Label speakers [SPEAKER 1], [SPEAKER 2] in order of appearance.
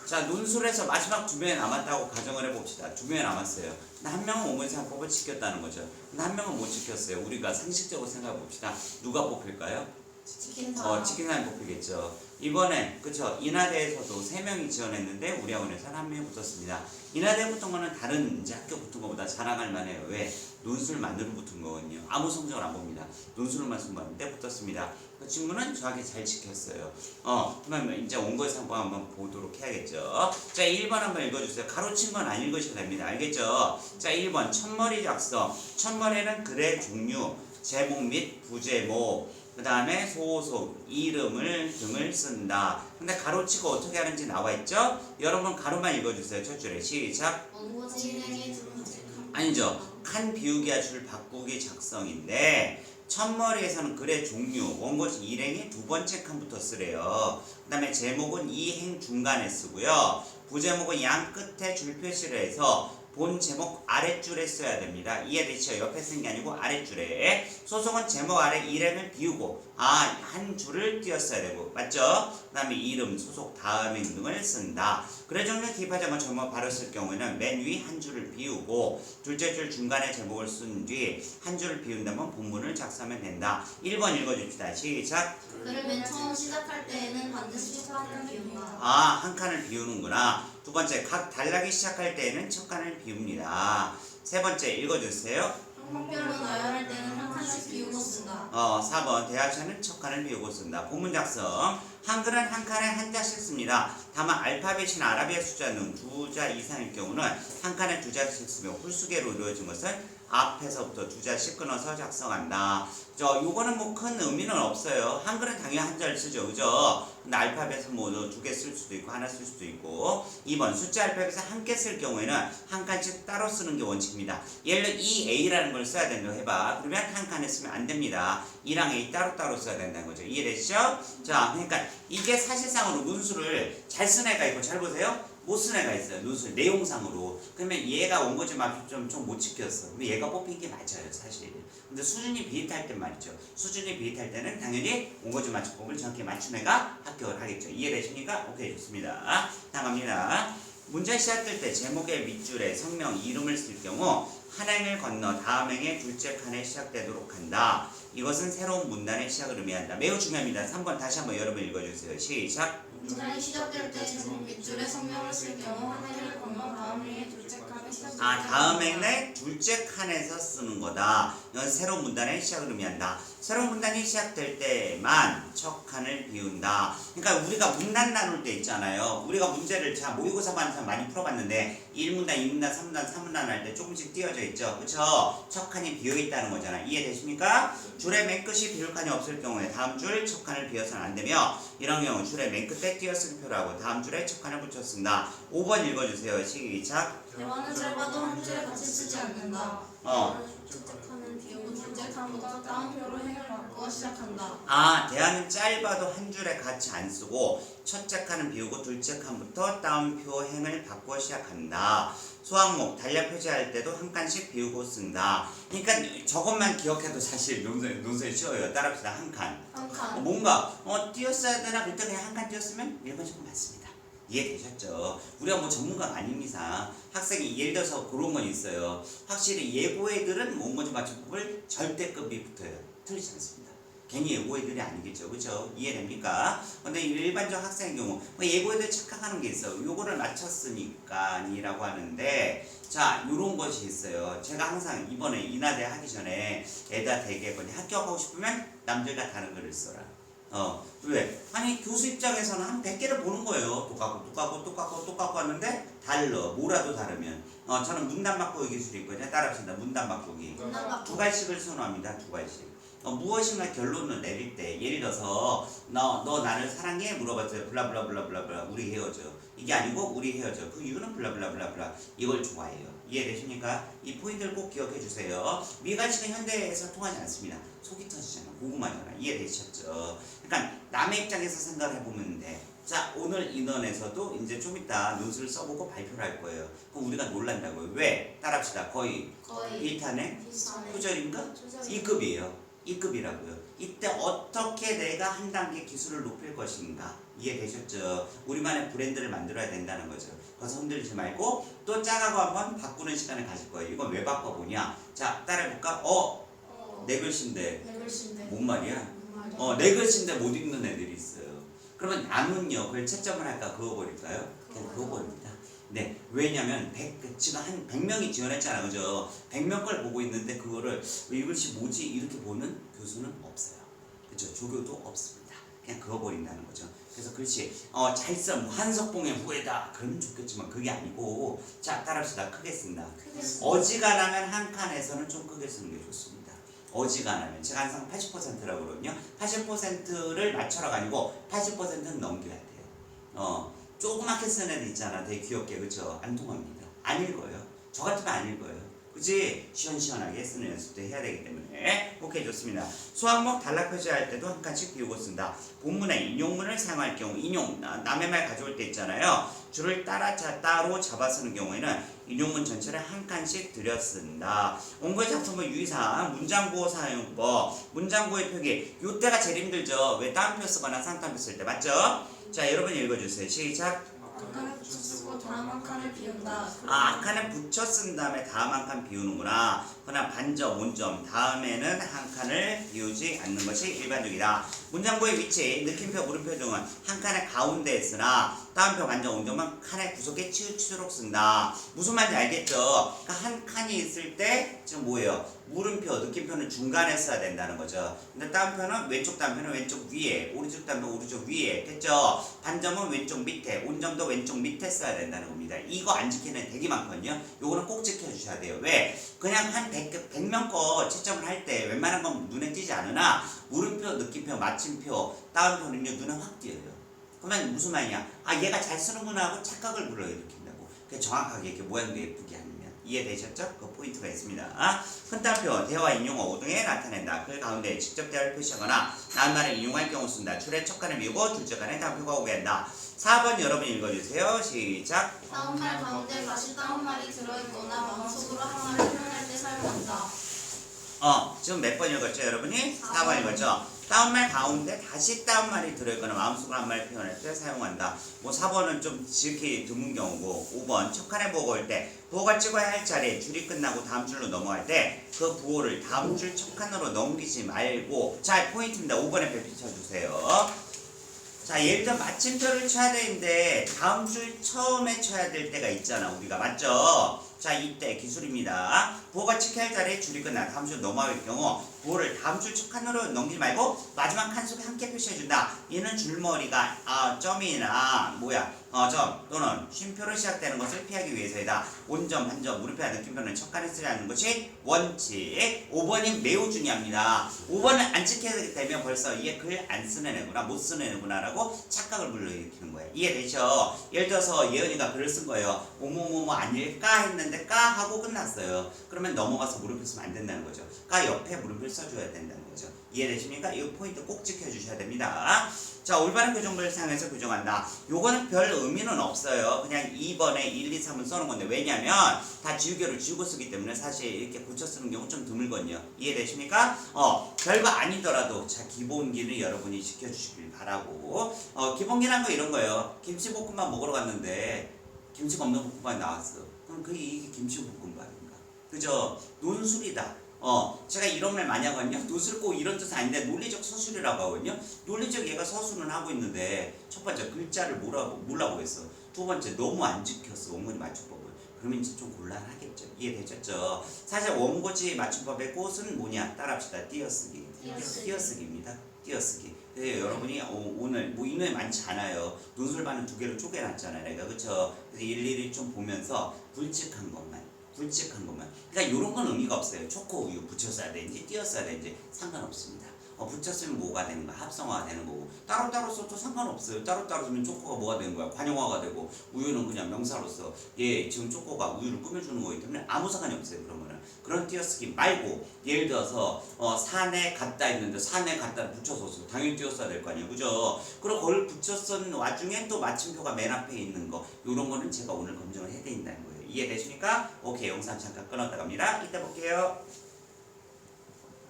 [SPEAKER 1] 자, 논술에서 마지막 2명이 남았다고 가정을 해봅시다. 2명이 남았어요. 근데 한 명은 오문상법을 지켰다는 거죠. 근데 한 명은 못 지켰어요. 우리가 상식적으로 생각해 봅시다. 누가 뽑힐까요?
[SPEAKER 2] 치킨 사람.
[SPEAKER 1] 치킨 사람이 뽑히겠죠. 이번에 그쵸, 인하대에서도 3명이 지원했는데 우리 학원에서는 1명이 붙었습니다. 인하대에 붙은 거는 다른 이제 학교 붙은 것보다 자랑할 만해요. 왜? 논술만으로 붙은 거거든요. 아무 성적을 안 봅니다. 논술만 승부하는데 붙었습니다. 그 친구는 정확히 잘 지켰어요. 그러면 이제 원고에서 한번 보도록 해야겠죠. 자, 1번 한번 읽어주세요. 가로친 건 안 읽으셔도 됩니다. 알겠죠? 자, 1번 첫머리 작성. 첫머리는 글의 종류, 제목 및 부제목, 그 다음에 소속, 이름을 등을 쓴다. 근데 가로치고 어떻게 하는지 나와있죠? 여러분 가로만 읽어주세요. 첫 줄에 시작.
[SPEAKER 2] 원고 진행의 두 번째
[SPEAKER 1] 아니죠. 칸 비우기와 줄 바꾸기 작성인데 첫머리에서는 글의 종류, 원고지 일행이 두 번째 칸부터 쓰래요. 그 다음에 제목은 이 행 중간에 쓰고요. 부제목은 양 끝에 줄 표시를 해서 본 제목 아랫줄에 써야 됩니다. 이해되시죠? 옆에 쓴 게 아니고 아랫줄에. 소속은 제목 아래 일행을 비우고 한 줄을 띄었어야 되고, 맞죠? 그 다음에 이름, 소속, 다음행 등을 쓴다. 글의 종류 기입하자마 제목 바로 쓸 경우에는 맨 위 한 줄을 비우고 둘째 줄 중간에 제목을 쓴 뒤 한 줄을 비운다면 본문을 작성하면 된다. 1번 읽어줍시다. 시작.
[SPEAKER 2] 글을 맨 처음 시작할 때에는 반드시 첫 칸을 비운다.
[SPEAKER 1] 한 칸을 비우는구나. 두 번째, 각 단락이 시작할 때에는 첫 칸을 비웁니다. 세 번째, 읽어주세요.
[SPEAKER 2] 항목별로 나열할 때는 한 칸씩 비우고 쓴다.
[SPEAKER 1] 4번, 대학생은 첫 칸을 비우고 쓴다. 본문 작성. 한글은 한 칸에 한 자씩 씁니다. 다만 알파벳이나 아라비아 숫자는 두 자 이상일 경우는 한 칸에 두 자씩 쓰며 홀수계로 이루어진 것은 앞에서부터 두 자씩 끊어서 작성한다. 요거는 뭐 큰 의미는 없어요. 한글은 당연히 한 자를 쓰죠. 그죠? 근데 알파벳은 뭐 두 개 쓸 수도 있고 하나 쓸 수도 있고. 2번, 숫자 알파벳을 함께 쓸 경우에는 한 칸씩 따로 쓰는 게 원칙입니다. 예를 들어 EA라는 걸 써야 된다고 해봐. 그러면 한 칸에 쓰면 안 됩니다. E랑 A 따로따로 써야 된다는 거죠. 이해되시죠? 자, 그러니까 이게 사실상으로 문수를 잘 쓴 애가 있고, 잘 보세요. 못 쓴 애가 있어요. 논술 내용상으로. 그러면 얘가 원고지 맞춤 좀 못 지켰어. 근데 얘가 뽑힌 게 맞아요, 사실. 근데 수준이 비슷할 땐 말이죠. 수준이 비슷할 때는 당연히 원고지 맞춤법을 정확히 맞춘 애가 합격을 하겠죠. 이해되십니까? 오케이, 좋습니다. 다음 갑니다. 문제 시작될 때 제목의 밑줄에 성명, 이름을 쓸 경우 한 행을 건너 다음 행의 둘째 칸에 시작되도록 한다. 이것은 새로운 문단의 시작을 의미한다. 매우 중요합니다. 3번 다시 한번 여러분 읽어주세요. 시작.
[SPEAKER 2] 문장이 시작될 때 제목 밑줄에 성명을 쓸 경우 한 행을 건너 다음 행의 둘째 칸에 시작됩니다.
[SPEAKER 1] 다음 행의 둘째 칸에서 쓰는 거다. 이건 새로운 문단의 시작을 의미한다. 새로운 문단이 시작될 때만 첫 칸을 비운다. 그러니까 우리가 문단 나눌 때 있잖아요. 우리가 문제를 모의고사만 많이 풀어봤는데 1문단, 2문단, 3문단, 3문단 할 때 조금씩 띄어져 있죠. 그쵸? 첫 칸이 비어있다는 거잖아. 이해되십니까? 줄의 맨 끝이 비울 칸이 없을 경우에 다음 줄 첫 칸을 비워서는 안 되며, 이런 경우 줄의 맨 끝에 띄어쓰기 표를 하고 다음 줄에 첫 칸을 붙여 쓴다. 5번 읽어주세요. 시작.
[SPEAKER 2] 대화는 짧아도 한 줄에 같이 쓰지 않는다. 첫째 칸은 비우고 둘째 칸부터 따옴표로 행을 바꾸어 시작한다.
[SPEAKER 1] 대화는 짧아도 한 줄에 같이 안 쓰고 첫째 칸은 비우고 둘째 칸부터 따옴표 행을 바꾸어 시작한다. 수학목, 달력 표시할 때도 한 칸씩 비우고 쓴다. 그러니까 저것만 기억해도 사실 논술이 쉬워요. 따라합시다. 한 칸.
[SPEAKER 2] 한 칸.
[SPEAKER 1] 뭔가 띄었어야 되나 그때 그냥 한 칸 띄었으면 1번식은 맞습니다. 이해되셨죠? 우리가 뭐 전문가가 아닌 이상 학생이 예를 들어서 그런 건 있어요. 확실히 예고 애들은 원고지 맞춤법을 절대급이 붙어요. 틀리지 않습니다. 괜히 예고 애들이 아니겠죠. 그죠? 이해됩니까? 근데 일반적 학생의 경우 예고 애들 착각하는 게 있어요. 요거를 맞췄으니까 아니라고 하는데, 자, 요런 것이 있어요. 제가 항상 이번에 인하대 하기 전에 애다 대개거니 합격하고 싶으면 남들과 다른 글을 써라. 왜? 아니 교수 입장에서는 한 100개를 보는 거예요. 똑같고 하는데 달라. 뭐라도 다르면. 저는 문단 바꾸기 기술이 있거든요. 따라합시다. 문단 바꾸기. 두 가지씩을 선호합니다. 두 가지씩. 무엇인가 결론을 내릴 때, 예를 들어서 너 나를 사랑해? 물어봤어요. 블라블라블라블라. 우리 헤어져. 이게 아니고 우리 헤어져. 그 이유는 블라블라블라블라. 이걸 좋아해요. 이해되십니까? 이 포인트를 꼭 기억해 주세요. 미가식은 현대에서 통하지 않습니다. 속이 터지잖아. 고구마잖아. 이해되셨죠? 그러니까 남의 입장에서 생각을 해보면 돼. 자, 오늘 인원에서도 이제 좀 이따 논술을 써보고 발표를 할 거예요. 그럼 우리가 놀란다고요. 왜? 따라합시다. 거의 1탄에
[SPEAKER 2] 비슷하네.
[SPEAKER 1] 표절인가?
[SPEAKER 2] 표절.
[SPEAKER 1] 2급이에요. 2급이라고요. 이때 어떻게 내가 한 단계 기술을 높일 것인가 이해되셨죠? 우리만의 브랜드를 만들어야 된다는 거죠. 그래서 흔들리지 말고 또 짜가고 한번 바꾸는 시간을 가질 거예요. 이건 왜 바꿔보냐? 자 따라해볼까? 내 글씨인데
[SPEAKER 2] 내 글씨인데
[SPEAKER 1] 뭔 말이야?
[SPEAKER 2] 말이야.
[SPEAKER 1] 내 글씨인데 못 읽는 애들이 있어요. 그러면 남은요 그걸 채점을 할까 그어버릴까요? 그냥 그어버립니다. 네, 왜냐면 지금 한 100명이 지원했잖아, 그죠? 100명 걸 보고 있는데 그거를 이 글씨 뭐지? 이렇게 보는 교수는 없어요. 그죠? 조교도 없습니다. 그냥 그어버린다는 거죠. 그래서 글씨 잘 써, 뭐 한석봉의 후예다 그러면 좋겠지만 그게 아니고 자 따라합시다. 크게 쓴다.
[SPEAKER 2] 크게 쓴다.
[SPEAKER 1] 어지간하면 한 칸에서는 좀 크게 쓰는 게 좋습니다. 어지간하면 제가 항상 80%라고 그러거든요. 80%를 맞춰라가 아니고 80%는 넘겨야 돼요. 조그맣게 쓰는 애들 있잖아. 되게 귀엽게 그쵸? 안 통합니다. 안 읽어요. 저 같으면 안 읽어요. 그치? 시원시원하게 쓰는 연습도 해야 되기 때문에 오케이 좋습니다. 수학목 단락 표시할 때도 한 칸씩 비우고 쓴다. 본문에 인용문을 사용할 경우 인용 남의 말 가져올 때 있잖아요. 줄을 따로 잡아 쓰는 경우에는 인용문 전체를 한 칸씩 들여 쓴다. 원고의 작성법 유의사항 문장구호 사용법 문장구호의 표기 요때가 제일 힘들죠. 왜 따옴표 쓰거나 쌍따옴표 쓸 때 맞죠? 자 여러분 읽어주세요. 시작.
[SPEAKER 2] 앞칸에 붙여 쓰고 다음 한 칸을 비운다.
[SPEAKER 1] 앞칸에 붙여 쓴 다음에 다음 한 칸 비우는구나. 그러나 반점, 온점 다음에는 한 칸을 비우지 않는 것이 일반적이다. 문장구의 위치, 느낌표, 물음표 등은 한 칸의 가운데에 쓰나 따옴표, 반점, 온점은 칸의 구석에 치우치도록 쓴다. 무슨 말인지 알겠죠? 그러니까 한 칸이 있을 때 지금 뭐예요? 물음표, 느낌표는 중간에 써야 된다는 거죠. 근데 따옴표는 왼쪽 따옴표는 왼쪽 위에, 오른쪽 따옴표 오른쪽 위에, 됐죠? 반점은 왼쪽 밑에, 온점도 왼쪽 밑에 써야 된다는 겁니다. 이거 안 지키는 애 되게 많거든요. 요거는 꼭 지켜주셔야 돼요. 왜? 그냥 한 100명 거 채점을 할 때 웬만한 건 눈에 띄지 않으나 물음표, 느낌표, 마침표, 따옴표는요 눈에 확 띄어요. 그러면 무슨 말이냐? 얘가 잘 쓰는구나 하고 착각을 불러일으킨다고. 그 정확하게 이렇게 모양도 예쁘게 하면 이해되셨죠? 그 포인트가 있습니다. 큰 따옴표, 대화 인용어 오등에 나타낸다. 그 가운데 직접 대화를 표시하거나 나은 말을 인용할 경우 쓴다. 줄의 첫 칸을 미우고 둘째 칸에 따옴표가 오게 한다. 4번 여러분 읽어주세요. 시작.
[SPEAKER 2] 다음 말 가운데 다시 다음 말이 들어있거나 마음속으로 한 말을 표현할 때 사용한다.
[SPEAKER 1] 지금 몇 번 읽었죠 여러분이? 4번 읽었죠? 다음말 가운데 다시 다음말이 들어있거나 마음속으로 한 말 표현할 때 사용한다. 뭐 4번은 좀 지극히 드문 경우고 5번 첫 칸에 부호가 올 때 부호가 찍어야 할 자리에 줄이 끝나고 다음 줄로 넘어갈 때 그 부호를 다음 줄 첫 칸으로 넘기지 말고 자 포인트입니다. 5번에 별표 쳐주세요. 자 예를 들어 마침표를 쳐야 되는데 다음 줄 처음에 쳐야 될 때가 있잖아 우리가 맞죠? 자 이때 기술입니다. 부호가 찍혀야 할 자리에 줄이 끝나 다음 줄 넘어갈 경우 부호를 다음 줄 첫 칸으로 넘기지 말고 마지막 칸 속에 함께 표시해준다. 이는 줄머리가 점이나 점 또는 쉼표로 시작되는 것을 피하기 위해서이다. 온점, 반점, 물음표와 느낌표는 첫 칸에 쓰지 않는 것이 원칙. 5번이 매우 중요합니다. 5번을 안 지켜야 되면 벌써 얘 글 안 쓰는 애구나 못 쓰는 애구나 라고 착각을 불러일으키는 거예요. 이해되죠? 예를 들어서 예은이가 글을 쓴 거예요. 뭐뭐뭐뭐 아닐까 했는데 까 하고 끝났어요. 그러면 넘어가서 물음표 쓰면 안 된다는 거죠. 까 옆에 물음표를 써줘야 된다는 거죠. 이해되십니까? 이 포인트 꼭 지켜주셔야 됩니다. 자 올바른 교정법을 사용해서 교정한다. 요거는 별 의미는 없어요. 그냥 2번에 1, 2, 3은 써는 건데 왜냐면 다 지우개로 지우고 쓰기 때문에 사실 이렇게 고쳐 쓰는 경우 좀 드물거든요. 이해되십니까? 별거 아니더라도 자 기본기는 여러분이 지켜주시길 바라고 기본기란 거 이런 거예요. 김치볶음밥 먹으러 갔는데 김치가 없는 볶음밥이 나왔어. 그럼 그게 이게 김치볶음밥인가? 그죠? 논술이다. 제가 이런 말 많이 하거든요. 논술 꼭 이런 뜻은 아닌데 논리적 서술이라고 하거든요. 논리적 얘가 서술은 하고 있는데 첫 번째 글자를 뭐라고 했어. 두 번째 너무 안 지켰어. 원고지 맞춤법을. 그러면 이제 좀 곤란하겠죠. 이해되셨죠? 사실 원고지 맞춤법의 꽃은 뭐냐? 따라합시다. 띄어쓰기. 띄어쓰기입니다. 띄어쓰기. 여러분이 오늘 뭐 인원이 많지 않아요. 논술반은 2개로 쪼개놨잖아요. 내가 그쵸? 그래서 일일이 좀 보면서 굵직한 것만. 그러니까 이런 건 의미가 없어요. 초코 우유 붙여 써야 되는지 띄어 써야 되는지 상관없습니다. 붙여 쓰면 뭐가 되는 거야? 합성화가 되는 거고 따로따로 써도 상관없어요. 따로따로 쓰면 초코가 뭐가 되는 거야? 관용화가 되고 우유는 그냥 명사로서 지금 초코가 우유를 꾸며주는 거기 때문에 아무 상관이 없어요. 그러면은 그런 띄어쓰기 말고 예를 들어서 산에 갔다 있는데 산에 갔다 붙여서 써. 당연히 띄어 써야 될 거 아니에요. 그죠? 그리고 그걸 붙여 쓴 와중에 또 마침표가 맨 앞에 있는 거 이런 거는 제가 오늘 검증을 해야 된다는 거예요. 이해되십니까? 오케이 영상 잠깐 끊었다 갑니다. 이따 볼게요.